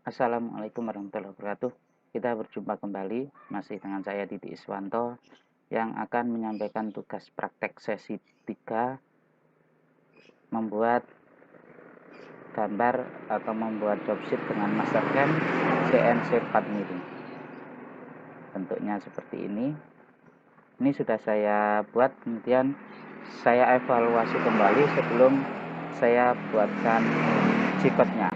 Assalamualaikum warahmatullahi wabarakatuh. Kita berjumpa kembali masih dengan saya Didi Iswanto yang akan menyampaikan tugas praktek sesi 3 membuat gambar atau membuat jobsheet dengan Mastercam CNC 4 mili. Bentuknya seperti ini. Ini sudah saya buat, kemudian saya evaluasi kembali sebelum saya buatkan G-code-nya.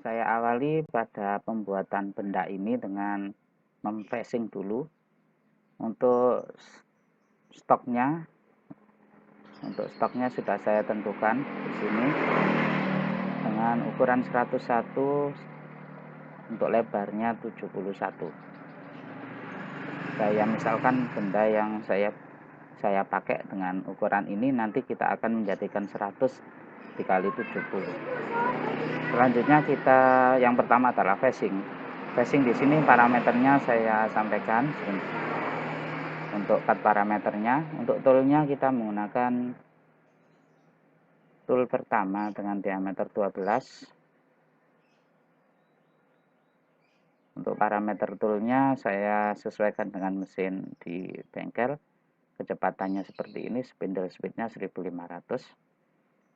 Saya awali pada pembuatan benda ini dengan memfacing dulu. Untuk stoknya, sudah saya tentukan di sini dengan ukuran 101, untuk lebarnya 71. Saya misalkan benda yang saya pakai dengan ukuran ini, nanti kita akan menjadikan 100 dikali 70. Selanjutnya kita yang pertama adalah facing. Facing di sini parameternya saya sampaikan. Untuk cut parameternya, untuk toolnya kita menggunakan tool pertama dengan diameter 12. Untuk parameter toolnya saya sesuaikan dengan mesin di bengkel. Kecepatannya seperti ini, spindle speednya 1500.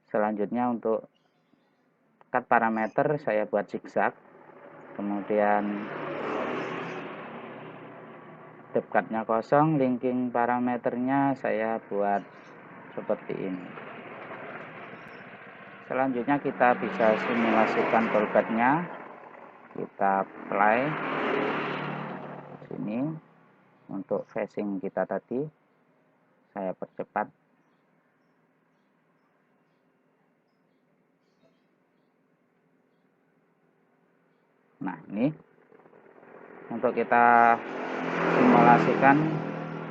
Selanjutnya untuk cut parameter saya buat zigzag, kemudian depth cut-nya kosong, linking parameternya saya buat seperti ini. Selanjutnya kita bisa simulasikan toolpath-nya. Kita play sini. Untuk facing kita tadi saya percepat. Nah, ini untuk kita simulasikan,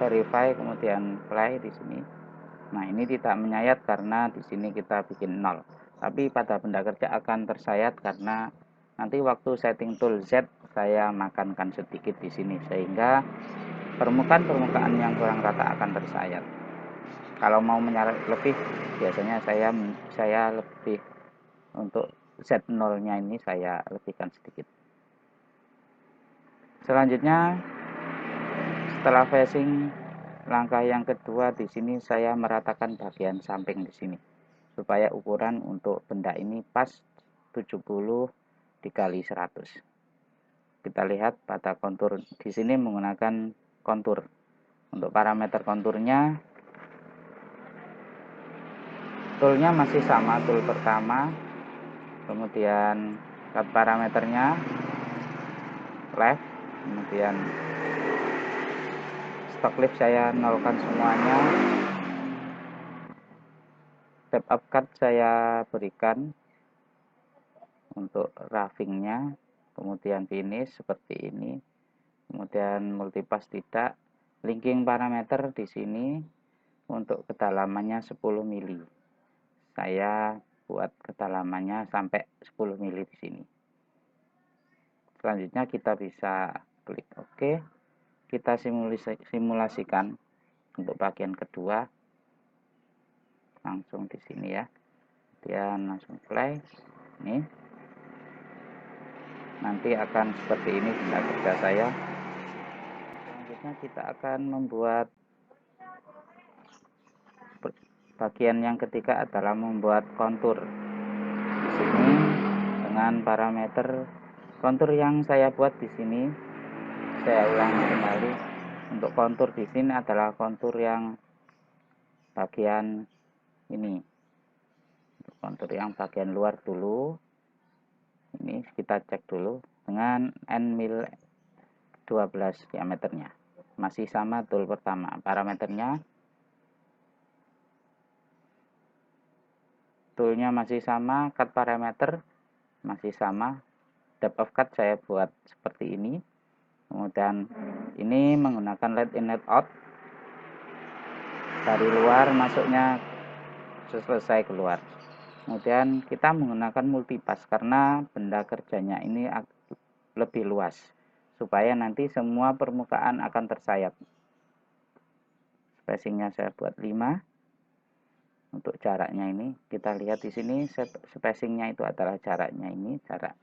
verify, kemudian play di sini. Nah, ini tidak menyayat karena di sini kita bikin 0. Tapi pada benda kerja akan tersayat karena nanti waktu setting tool Z saya makankan sedikit di sini sehingga permukaan yang kurang rata akan tersayat. Kalau mau menyayat lebih, biasanya saya lebih untuk Z0-nya ini saya lebihkan sedikit. Selanjutnya setelah facing, langkah yang kedua di sini saya meratakan bagian samping di sini supaya ukuran untuk benda ini pas 70 dikali 100. Kita lihat pada kontur di sini menggunakan kontur. Untuk parameter konturnya, toolnya masih sama, tool pertama, kemudian cut parameternya left, kemudian stock lift saya nolkan semuanya, depth of cut saya berikan untuk roughingnya, kemudian finish seperti ini, kemudian multipass tidak. Linking parameter di sini untuk kedalamannya 10 mili. Saya buat kedalamannya sampai 10 mili di sini. Selanjutnya kita bisa klik OK. Kita simulasikan untuk bagian kedua. Langsung di sini ya. Kemudian langsung play. Ini. Nanti akan seperti ini benda kerja saya. Selanjutnya kita akan membuat bagian yang ketiga adalah membuat kontur. Di sini dengan parameter kontur yang saya buat di sini, saya ulangi kembali. Untuk kontur di sini adalah kontur yang bagian ini. Untuk kontur yang bagian luar dulu. Ini kita cek dulu dengan N-mil 12 diameternya. Masih sama tool pertama. Parameternya toolnya masih sama, cut parameter masih sama, depth of cut saya buat seperti ini. Kemudian ini menggunakan let in let out, dari luar masuknya selesai keluar. Kemudian kita menggunakan multipass karena benda kerjanya ini lebih luas supaya nanti semua permukaan akan tersayat. Spacingnya saya buat 5. Untuk jaraknya ini kita lihat di sini, spacingnya itu adalah jaraknya ini, jarak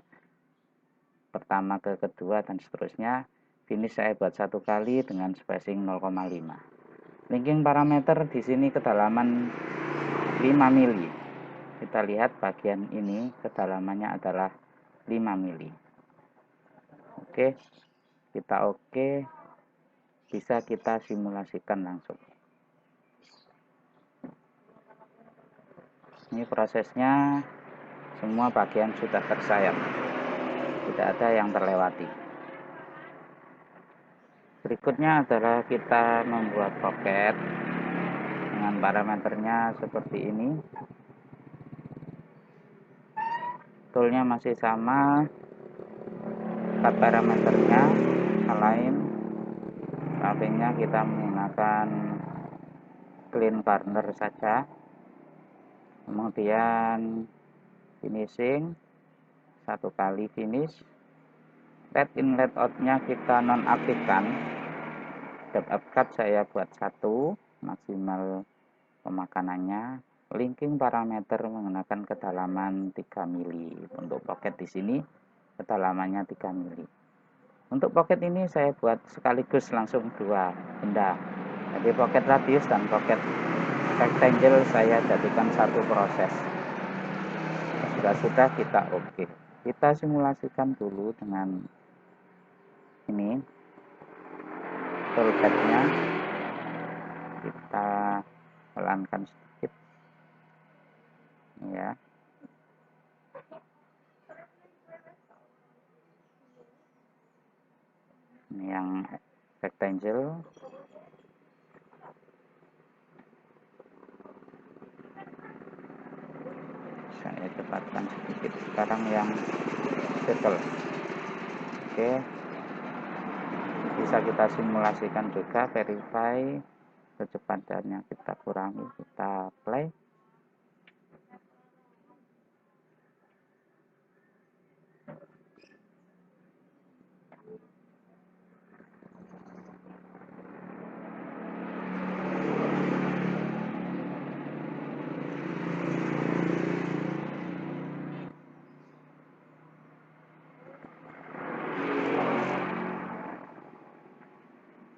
pertama ke kedua dan seterusnya. Finish saya buat 1 kali dengan spacing 0,5. Linking parameter di sini kedalaman 5 mili. Kita lihat bagian ini kedalamannya adalah 5 mili. Oke, kita oke, bisa kita simulasikan langsung. Ini prosesnya, semua bagian sudah tersayat, tidak ada yang terlewati. Berikutnya adalah kita membuat pocket dengan parameternya seperti ini. Toolnya masih sama, cut parameternya align, sampingnya kita menggunakan clean corner saja. Kemudian finishing 1 kali finish. Let in let out nya kita nonaktifkan. Depth of cut saya buat 1, maksimal pemakanannya. Linking parameter menggunakan kedalaman 3 mili. Untuk pocket di sini kedalamannya 3 mili. Untuk pocket ini saya buat sekaligus langsung 2 benda. Jadi pocket radius dan pocket rectangle saya jadikan satu proses. Sudah kita oke. Kita simulasikan dulu dengan ini toolpad-nya. Kita pelankan sedikit. Ya. Ini yang rectangle. Saya cepatkan sedikit. Sekarang yang circle. Oke, bisa kita simulasikan juga, verify kecepatannya kita kurangi, kita play.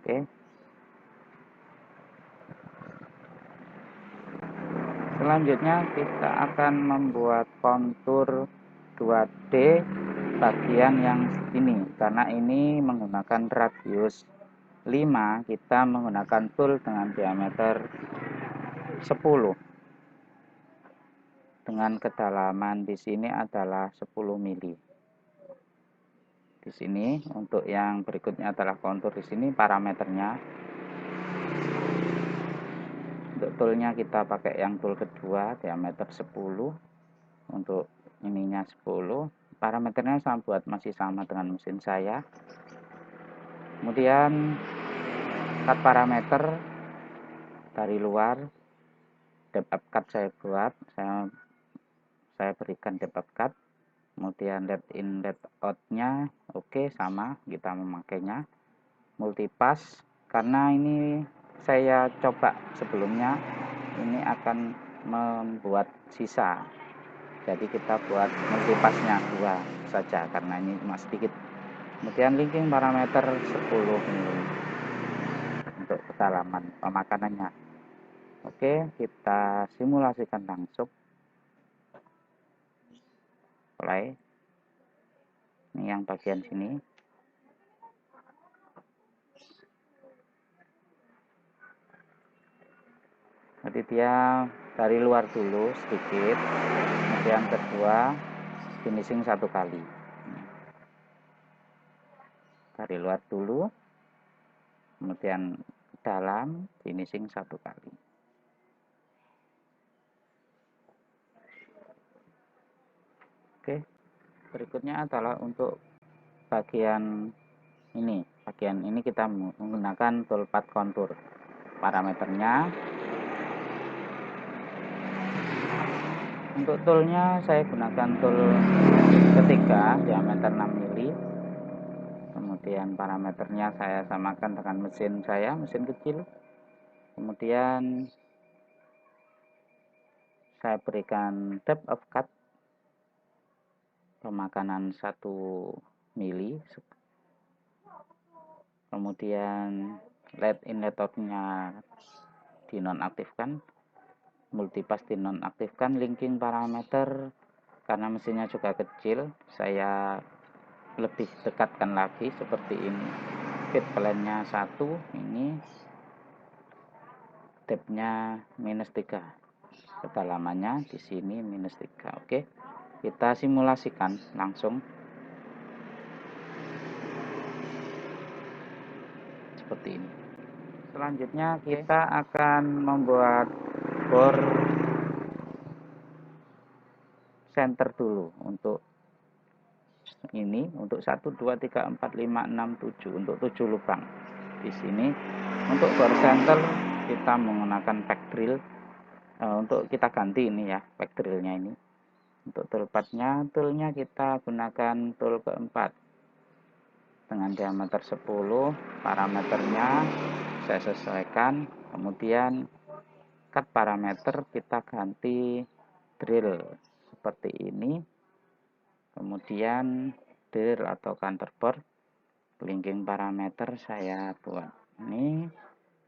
Oke. Selanjutnya kita akan membuat kontur 2D bagian yang ini, karena ini menggunakan radius 5, kita menggunakan tool dengan diameter 10 dengan kedalaman di sini adalah 10 mili. Di sini untuk yang berikutnya adalah kontur di sini parameternya. Untuk toolnya kita pakai yang tool kedua diameter 10. Untuk ininya 10. Parameternya sama, buat masih sama dengan mesin saya. Kemudian cut parameter dari luar, depth of cut saya buat, saya berikan depth of cut. Kemudian let in let out nya oke, sama kita memakainya. Multipass, karena ini saya coba sebelumnya, ini akan membuat sisa, jadi kita buat multipassnya 2 saja karena ini cuma sedikit. Kemudian linking parameter 10 mili untuk kedalaman pemakanannya. Oke, kita simulasikan langsung. Play. Ini yang bagian sini. Jadi dia dari luar dulu sedikit, kemudian kedua finishing 1 kali. Dari luar dulu, kemudian dalam, finishing 1 kali. Oke, berikutnya adalah untuk bagian ini. Bagian ini kita menggunakan toolpath kontur. Parameternya, untuk toolnya saya gunakan tool ketiga diameter 6 mili. Kemudian parameternya saya samakan dengan mesin saya, mesin kecil. Kemudian saya berikan depth of cut pemakanan 1 mili. Kemudian LED inlet outnya dinonaktifkan, multipass dinonaktifkan, linking parameter karena mesinnya juga kecil saya lebih dekatkan lagi seperti ini. Feed plan-nya 1, ini depth-nya -3, kedalamannya di sini -3. Oke, kita simulasikan langsung seperti ini. Selanjutnya kita akan membuat bor center dulu untuk ini, untuk 1 2 3 4 5 6 7 untuk 7 lubang. Di sini untuk bor center kita menggunakan pack drill. Untuk kita ganti ini ya, pack drillnya ini. Untuk toolpathnya, toolnya kita gunakan tool keempat dengan diameter 10. Parameternya saya sesuaikan, kemudian cut parameter kita ganti drill seperti ini, kemudian drill atau counterbore. Linking parameter saya buat ini,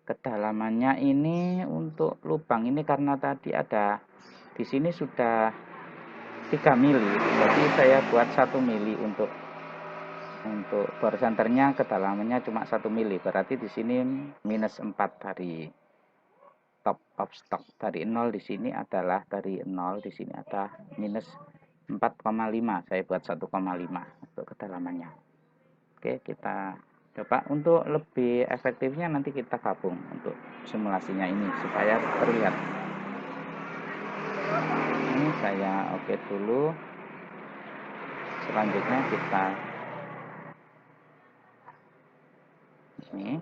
kedalamannya ini untuk lubang ini karena tadi ada di sini sudah 3 mili, jadi saya buat 1 mili untuk bor centernya, kedalamannya cuma 1 mili, berarti di sini -4 dari top of stock. Dari 0 di sini adalah dari 0, di sini ada -4,5, saya buat 1,5 untuk kedalamannya. Oke, kita coba. Untuk lebih efektifnya nanti kita gabung untuk simulasinya ini supaya terlihat. Ini saya oke dulu. Selanjutnya kita ini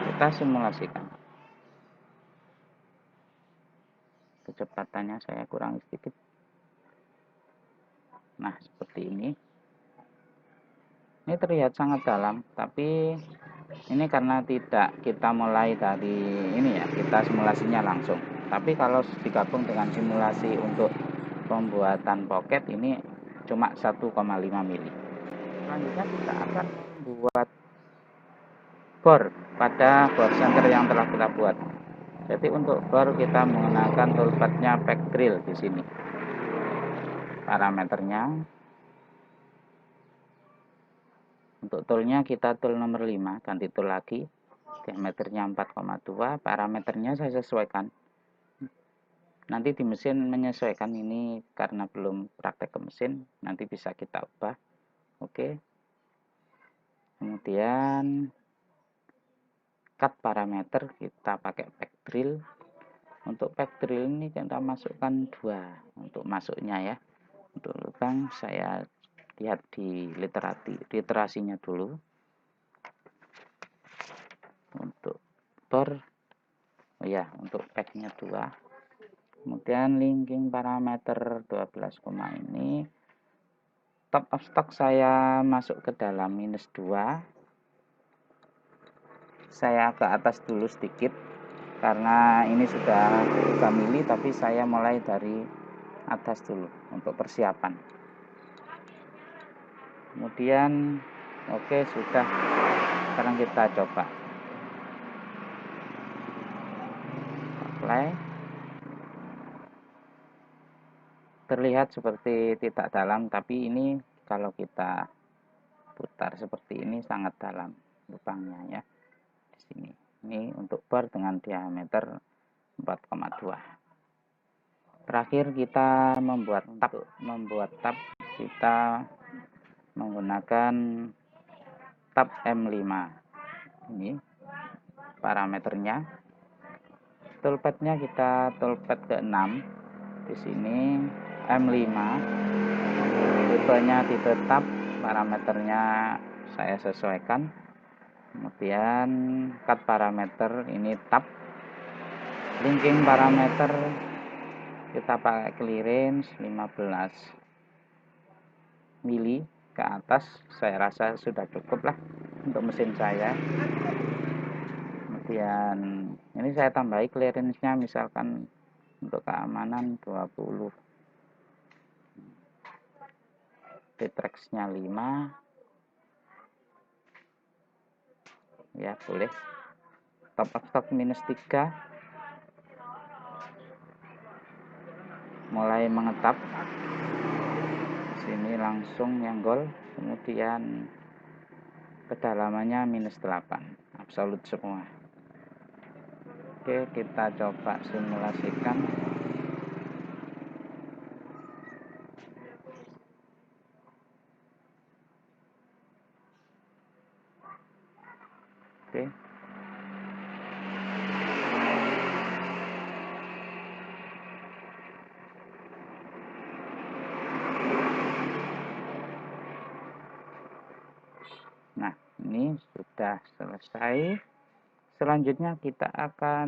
kita simulasikan. Kecepatannya saya kurangi sedikit. Nah, seperti ini. Ini terlihat sangat dalam, tapi ini karena tidak kita mulai dari ini ya, kita simulasinya langsung. Tapi kalau digabung dengan simulasi untuk pembuatan pocket ini cuma 1,5 mili. Selanjutnya kita akan membuat bor pada bor center yang telah kita buat. Jadi untuk bor kita menggunakan toolpathnya pack drill di sini. Parameternya untuk toolnya kita tool nomor 5, ganti tool lagi, diameternya 4,2, parameternya saya sesuaikan. Nanti di mesin menyesuaikan, ini karena belum praktek ke mesin, nanti bisa kita ubah. Oke, kemudian cut parameter kita pakai pack drill. Untuk pack drill ini kita masukkan 2 untuk masuknya ya. Untuk lubang saya lihat di literasinya dulu. Untuk bor, oh ya, untuk packnya 2. Kemudian linking parameter 12, ini top of stock saya masuk ke dalam -2. Saya ke atas dulu sedikit karena ini sudah 3 mili, tapi saya mulai dari atas dulu untuk persiapan. Kemudian oke, sudah. Sekarang kita coba apply. Terlihat seperti tidak dalam, tapi ini kalau kita putar seperti ini sangat dalam lubangnya ya. Di sini. Ini untuk bor dengan diameter 4,2. Terakhir kita membuat tab kita menggunakan tab M5. Ini parameternya. Toolpathnya kita toolpath ke-6. Di sini M5. Tipenya tipe tab, parameternya saya sesuaikan. Kemudian cut parameter ini tab. Linking parameter kita pakai clearance 15 mili ke atas, saya rasa sudah cukup lah untuk mesin saya. Kemudian ini saya tambahi clearance-nya, misalkan untuk keamanan 20. Detrax-nya 5 ya, boleh. Top of stock minus 3, mulai mengetap sini langsung nyenggol, kemudian kedalamannya minus 8, absolut semua. Oke, kita coba simulasikan. Oke. Nah, ini sudah selesai. Selanjutnya kita akan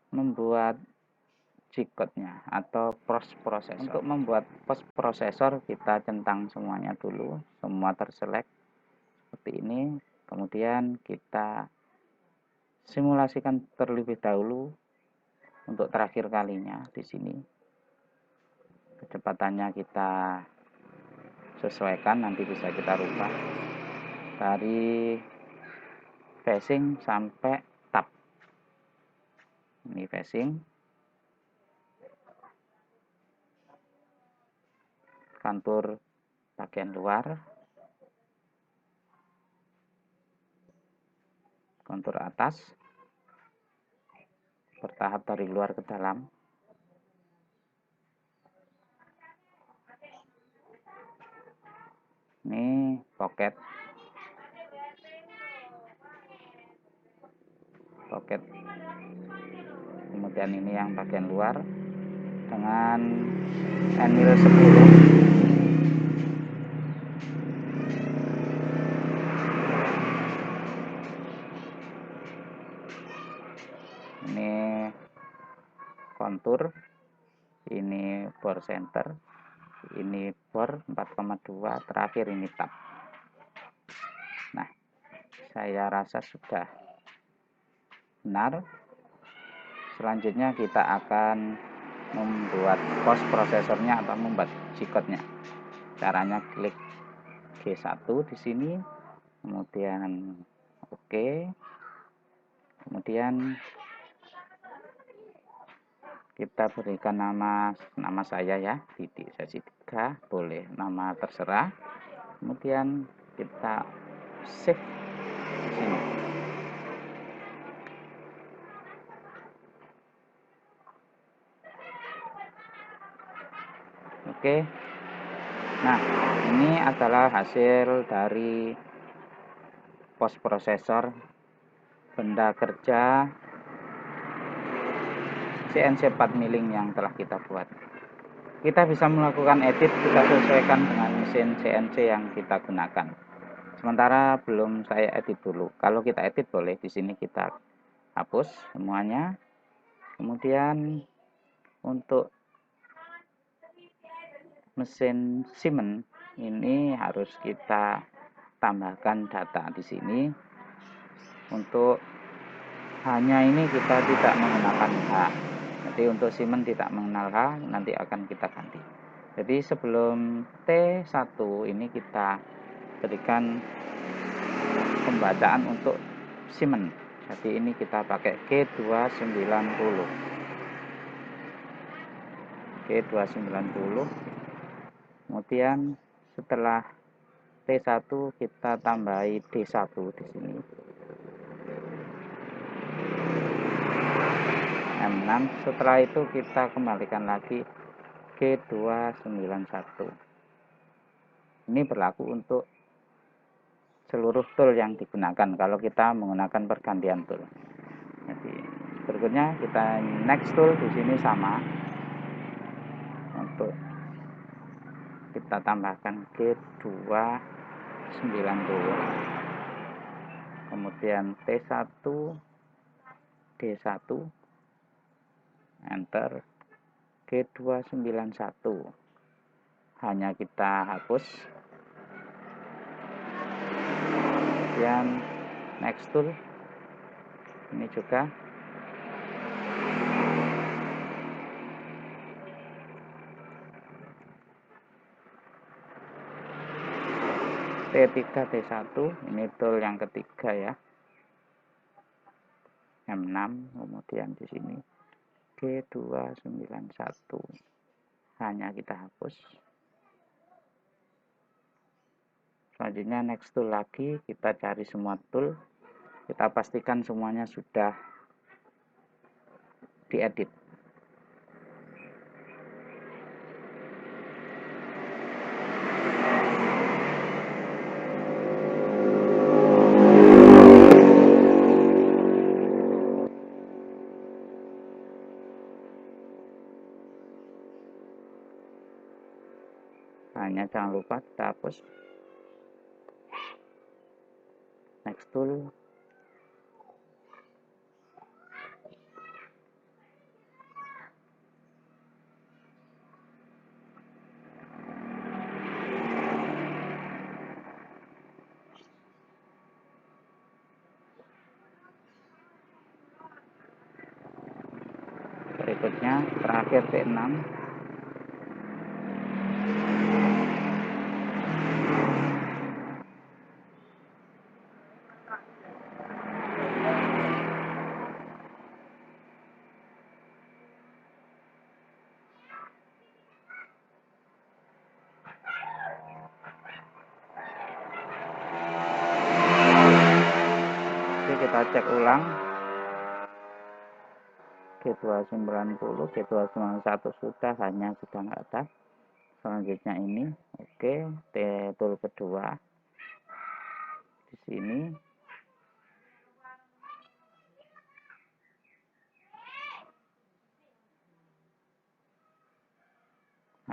membuat G-code-nya atau post processor. Untuk membuat post processor kita centang semuanya dulu, semua terselect seperti ini. Kemudian kita simulasikan terlebih dahulu untuk terakhir kalinya di sini. Kecepatannya kita sesuaikan, nanti bisa kita rubah dari facing sampai tab. Ini facing, kontur bagian luar, kontur atas, bertahap dari luar ke dalam. Ini pocket, kemudian ini yang bagian luar dengan angle 10. Ini kontur, ini bore center, ini bore 4,2, terakhir ini tab. Nah, saya rasa sudah benar. Selanjutnya kita akan membuat post prosesornya atau membuat G-code-nya. Caranya klik G1 di sini, kemudian oke. Kemudian kita berikan nama saya ya, titik sesi 3, boleh nama terserah. Kemudian kita save di sini. Oke. Nah, ini adalah hasil dari post processor benda kerja CNC part milling yang telah kita buat. Kita bisa melakukan edit, kita sesuaikan dengan mesin CNC yang kita gunakan. Sementara belum saya edit dulu. Kalau kita edit boleh, di sini kita hapus semuanya. Kemudian untuk mesin Siemens ini harus kita tambahkan data di sini. Untuk hanya ini kita tidak menggunakan H. Jadi untuk Siemens tidak mengenal H, nanti akan kita ganti. Jadi sebelum T1 ini kita berikan pembacaan untuk Siemens. Jadi ini kita pakai G290. G290. Kemudian setelah T1 kita tambahi D1 di sini. M6. Setelah itu kita kembalikan lagi G291. Ini berlaku untuk seluruh tool yang digunakan kalau kita menggunakan pergantian tool. Jadi berikutnya kita next tool di sini sama. Untuk kita tambahkan G290. Kemudian T1 D1, enter. G291 hanya kita hapus. Kemudian next tool ini juga T3 T1 ini tool yang ketiga ya, M6, kemudian di sini G291 hanya kita hapus. Selanjutnya next tool lagi, kita cari semua tool, kita pastikan semuanya sudah diedit. Hanya jangan lupa kita hapus. Next tool. Berikutnya terakhir T6. Kita cek ulang, G290, G291 sudah, hanya sudah nggak ada. Selanjutnya ini, oke, tool kedua di sini.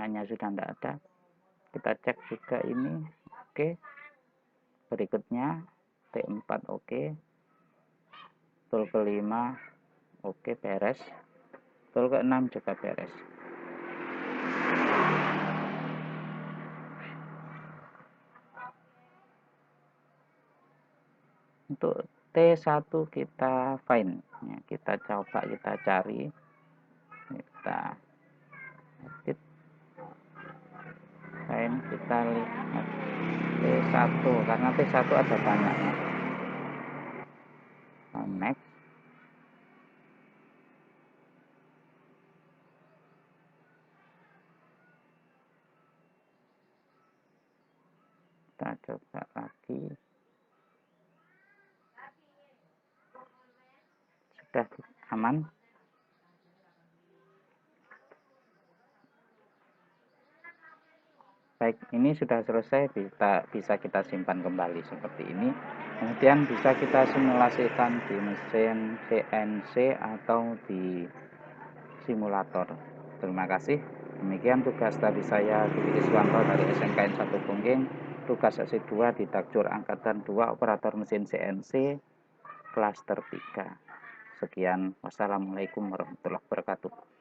Hanya sudah tidak ada. Kita cek juga ini, oke. Berikutnya T4, oke. Tool kelima, oke, beres. Tool ke-6 juga beres. Untuk T1 kita find ya, kita coba, kita cari, kita edit, find, kita lihat T1 karena T1 ada banyaknya. Next, kita coba lagi. Sudah aman. Baik, ini sudah selesai, bisa kita simpan kembali seperti ini. Kemudian bisa kita simulasikan di mesin CNC atau di simulator. Terima kasih. Demikian tugas dari saya, Dwi Iswanto dari SMKN 1 Pungging. Tugas sesi 2 di Dikjur Angkatan 2 Operator Mesin CNC Klaster 3. Sekian, wassalamualaikum warahmatullahi wabarakatuh.